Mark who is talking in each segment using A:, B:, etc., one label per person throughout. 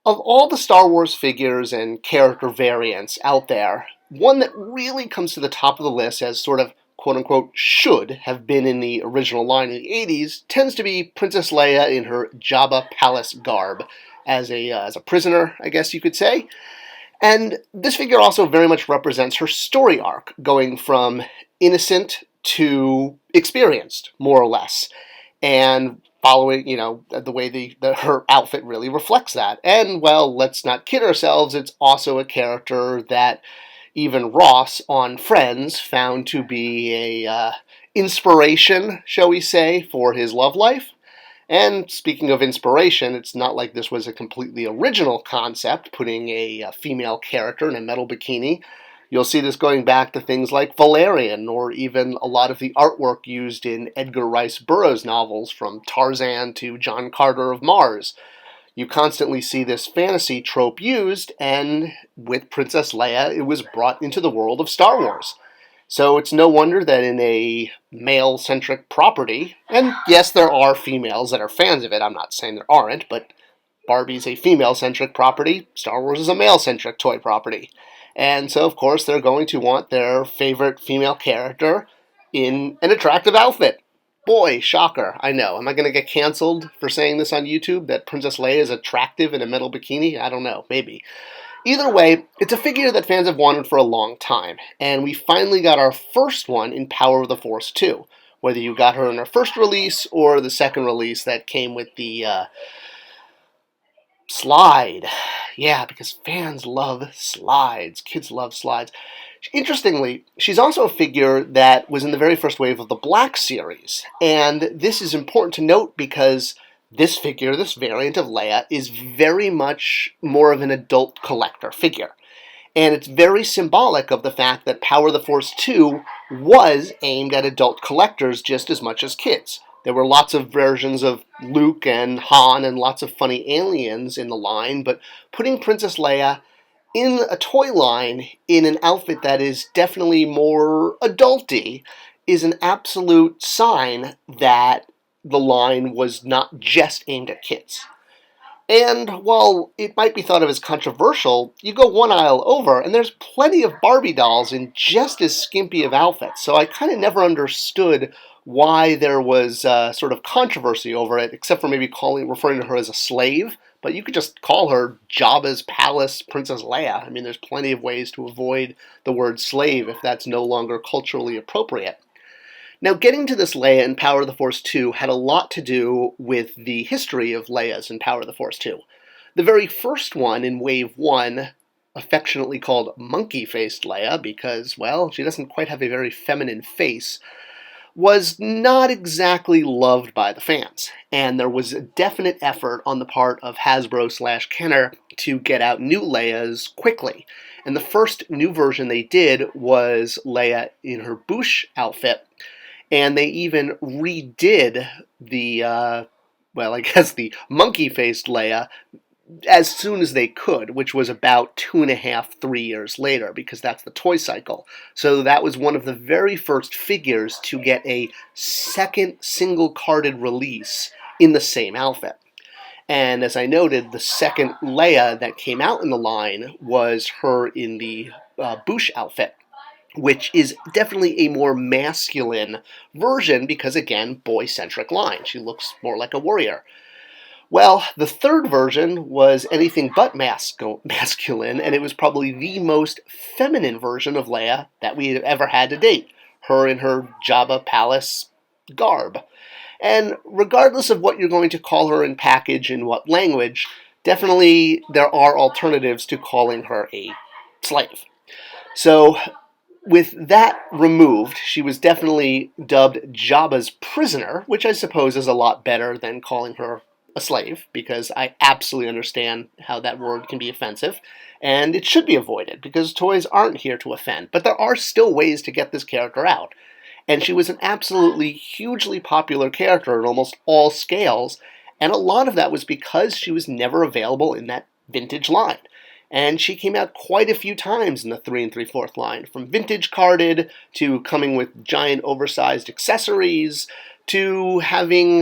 A: Of all the Star Wars figures and character variants out there, one that really comes to the top of the list as sort of quote-unquote should have been in the original line in the 80s tends to be Princess Leia in her Jabba Palace garb as a prisoner, I guess you could say. And this figure also very much represents her story arc, going from innocent to experienced, more or less. And following, the way her outfit really reflects that. And, well, let's not kid ourselves, it's also a character that even Ross on Friends found to be a inspiration, shall we say, for his love life. And speaking of inspiration, it's not like this was a completely original concept, putting a female character in a metal bikini. You'll see this going back to things like Valerian, or even a lot of the artwork used in Edgar Rice Burroughs novels, from Tarzan to John Carter of Mars. You constantly see this fantasy trope used, and with Princess Leia, it was brought into the world of Star Wars. So it's no wonder that in a male-centric property, and yes, there are females that are fans of it, I'm not saying there aren't, but Barbie's a female-centric property, Star Wars is a male-centric toy property. And so, of course, they're going to want their favorite female character in an attractive outfit. Boy, shocker, I know. Am I going to get canceled for saying this on YouTube, that Princess Leia is attractive in a metal bikini? I don't know, maybe. Either way, it's a figure that fans have wanted for a long time, and we finally got our first one in Power of the Force 2. Whether you got her in her first release or the second release that came with the slide. Yeah, because fans love slides. Kids love slides. Interestingly, she's also a figure that was in the very first wave of the Black Series. And this is important to note because this figure, this variant of Leia, is very much more of an adult collector figure. And it's very symbolic of the fact that Power of the Force 2 was aimed at adult collectors just as much as kids. There were lots of versions of Luke and Han and lots of funny aliens in the line, but putting Princess Leia in a toy line in an outfit that is definitely more adulty is an absolute sign that the line was not just aimed at kids. And while it might be thought of as controversial, you go one aisle over and there's plenty of Barbie dolls in just as skimpy of outfits. So I kind of never understood why there was sort of controversy over it, except for maybe referring to her as a slave. But you could just call her Jabba's Palace Princess Leia. I mean, there's plenty of ways to avoid the word slave if that's no longer culturally appropriate. Now, getting to this Leia in Power of the Force 2 had a lot to do with the history of Leias in Power of the Force 2. The very first one in Wave 1, affectionately called Monkey-Faced Leia, because, well, she doesn't quite have a very feminine face, was not exactly loved by the fans. And there was a definite effort on the part of Hasbro/Kenner to get out new Leias quickly. And the first new version they did was Leia in her Bouche outfit. And they even redid the, the monkey-faced Leia as soon as they could, which was about 2.5, 3 years later, because that's the toy cycle. So that was one of the very first figures to get a second single-carded release in the same outfit. And as I noted, the second Leia that came out in the line was her in the Bouche outfit, which is definitely a more masculine version because, again, boy-centric line. She looks more like a warrior. Well, the third version was anything but masculine, and it was probably the most feminine version of Leia that we have ever had to date. Her in her Jabba Palace garb. And regardless of what you're going to call her in package in what language, definitely there are alternatives to calling her a slave. So, with that removed, she was definitely dubbed Jabba's prisoner, which I suppose is a lot better than calling her a slave, because I absolutely understand how that word can be offensive, and it should be avoided, because toys aren't here to offend. But there are still ways to get this character out. And she was an absolutely hugely popular character at almost all scales, and a lot of that was because she was never available in that vintage line. And she came out quite a few times in the 3 3/4 line, from vintage carded to coming with giant oversized accessories to having,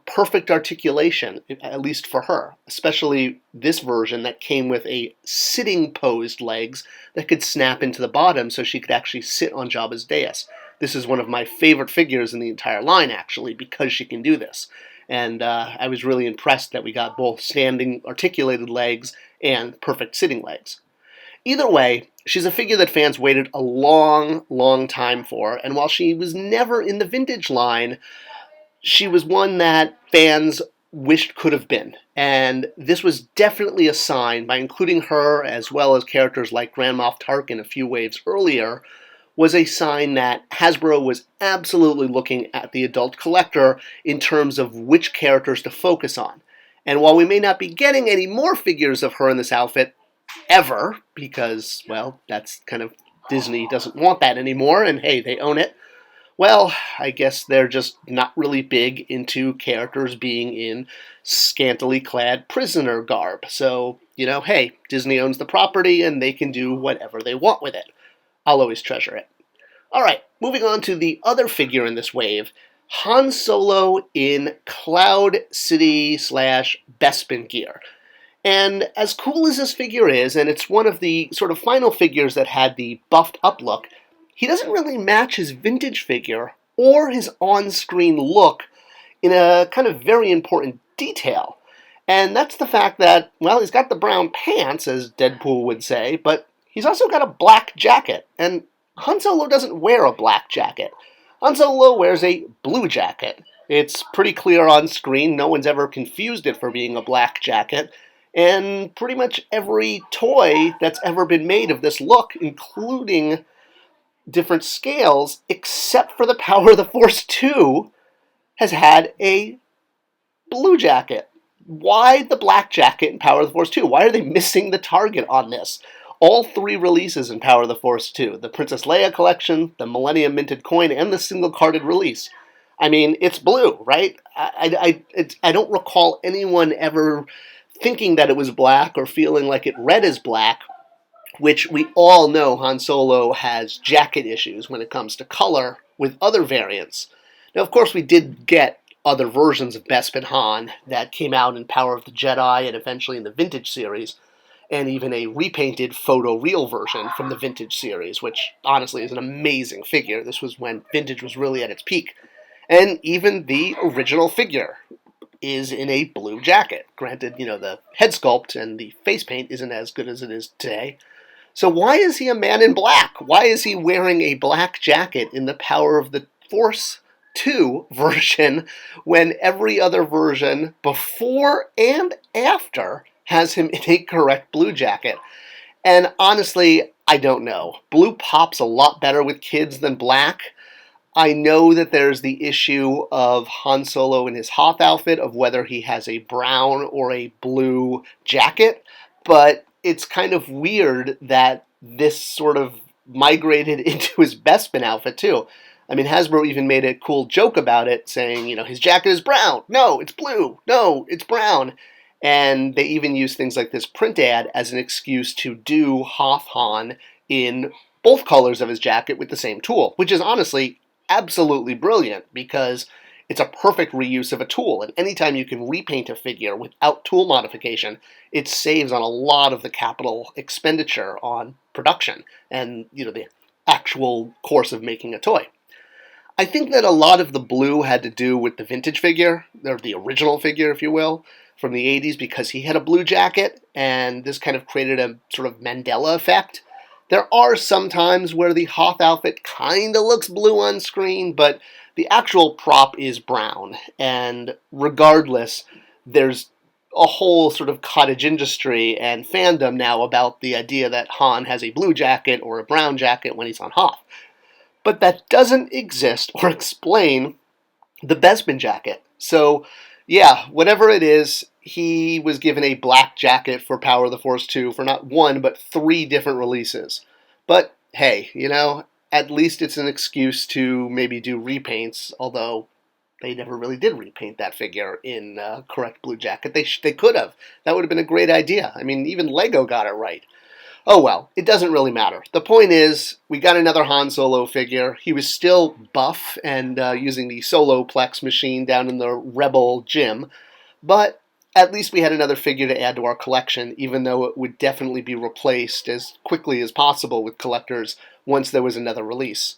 A: perfect articulation, at least for her, especially this version that came with a sitting posed legs that could snap into the bottom so she could actually sit on Jabba's dais. This is one of my favorite figures in the entire line, actually, because she can do this. And I was really impressed that we got both standing articulated legs and perfect sitting legs. Either way, she's a figure that fans waited a long, long time for, and while she was never in the vintage line, she was one that fans wished could have been. And this was definitely a sign, by including her as well as characters like Grand Moff Tarkin a few waves earlier, was a sign that Hasbro was absolutely looking at the adult collector in terms of which characters to focus on. And while we may not be getting any more figures of her in this outfit, ever, because, well, that's kind of, Disney doesn't want that anymore, and hey, they own it. Well, I guess they're just not really big into characters being in scantily clad prisoner garb. So, hey, Disney owns the property and they can do whatever they want with it. I'll always treasure it. Alright, moving on to the other figure in this wave, Han Solo in Cloud City / Bespin gear. And as cool as this figure is, and it's one of the sort of final figures that had the buffed up look, he doesn't really match his vintage figure or his on-screen look in a kind of very important detail. And that's the fact that, well, he's got the brown pants, as Deadpool would say, but he's also got a black jacket. And Han Solo doesn't wear a black jacket. Han Solo wears a blue jacket. It's pretty clear on screen. No one's ever confused it for being a black jacket. And pretty much every toy that's ever been made of this look, including different scales, except for the Power of the Force 2, has had a blue jacket. Why the black jacket in Power of the Force 2? Why are they missing the target on this? All three releases in Power of the Force 2, the Princess Leia collection, the Millennium Minted Coin, and the single-carded release. I mean, it's blue, right? I don't recall anyone ever thinking that it was black or feeling like it read as black, which we all know Han Solo has jacket issues when it comes to color with other variants. Now, of course, we did get other versions of Bespin Han that came out in Power of the Jedi and eventually in the Vintage series, and even a repainted photo-real version from the Vintage series, which honestly is an amazing figure. This was when Vintage was really at its peak. And even the original figure is in a blue jacket. Granted, the head sculpt and the face paint isn't as good as it is today. So why is he a man in black? Why is he wearing a black jacket in the Power of the Force 2 version when every other version before and after has him in a correct blue jacket? And honestly, I don't know. Blue pops a lot better with kids than black. I know that there's the issue of Han Solo in his Hoth outfit, of whether he has a brown or a blue jacket, but it's kind of weird that this sort of migrated into his Bespin outfit too. I mean, Hasbro even made a cool joke about it, saying, his jacket is brown. No, it's blue. No, it's brown. And they even use things like this print ad as an excuse to do Hoth Han in both colors of his jacket with the same tool, which is honestly absolutely brilliant because it's a perfect reuse of a tool. And anytime you can repaint a figure without tool modification, it saves on a lot of the capital expenditure on production and, the actual course of making a toy. I think that a lot of the blue had to do with the vintage figure, or the original figure, if you will, from the 80s, because he had a blue jacket, and this kind of created a sort of Mandela effect. There are some times where the Hoth outfit kind of looks blue on screen, but the actual prop is brown. And regardless, there's a whole sort of cottage industry and fandom now about the idea that Han has a blue jacket or a brown jacket when he's on Hoth. But that doesn't exist or explain the Bespin jacket. So, yeah, whatever it is, he was given a black jacket for Power of the Force 2 for not one, but 3 different releases. But, hey, at least it's an excuse to maybe do repaints, although they never really did repaint that figure in correct blue jacket. They could have. That would have been a great idea. I mean, even Lego got it right. Oh well, it doesn't really matter. The point is, we got another Han Solo figure. He was still buff and using the Soloplex machine down in the Rebel gym, but at least we had another figure to add to our collection, even though it would definitely be replaced as quickly as possible with collectors once there was another release.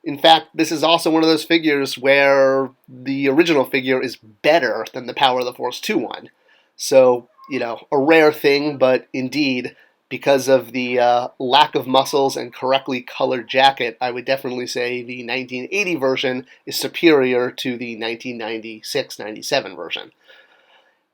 A: In fact, this is also one of those figures where the original figure is better than the Power of the Force 2 one. So, a rare thing, but indeed, because of the lack of muscles and correctly colored jacket, I would definitely say the 1980 version is superior to the 1996-97 version.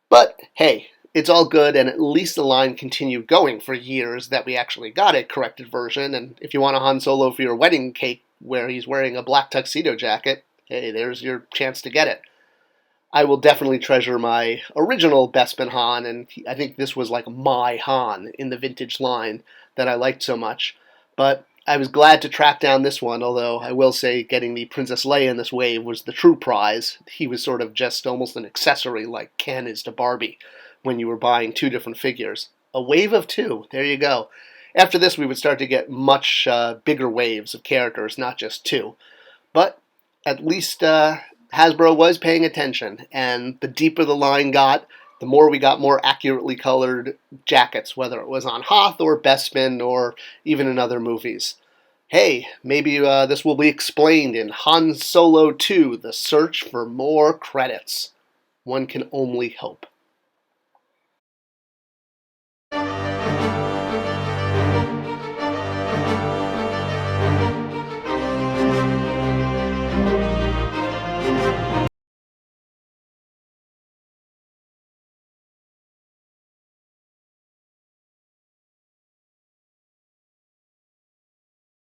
A: But hey, it's all good, and at least the line continued going for years that we actually got a corrected version, and if you want a Han Solo for your wedding cake where he's wearing a black tuxedo jacket, hey, there's your chance to get it. I will definitely treasure my original Bespin Han, and I think this was like my Han in the vintage line that I liked so much. But I was glad to track down this one, although I will say getting the Princess Leia in this wave was the true prize. He was sort of just almost an accessory like Ken is to Barbie when you were buying two different figures. A wave of two, there you go. After this, we would start to get much bigger waves of characters, not just two. But at least Hasbro was paying attention, and the deeper the line got, the more we got more accurately colored jackets, whether it was on Hoth or Bespin or even in other movies. Hey, maybe this will be explained in Han Solo 2, The Search for More Credits. One can only hope.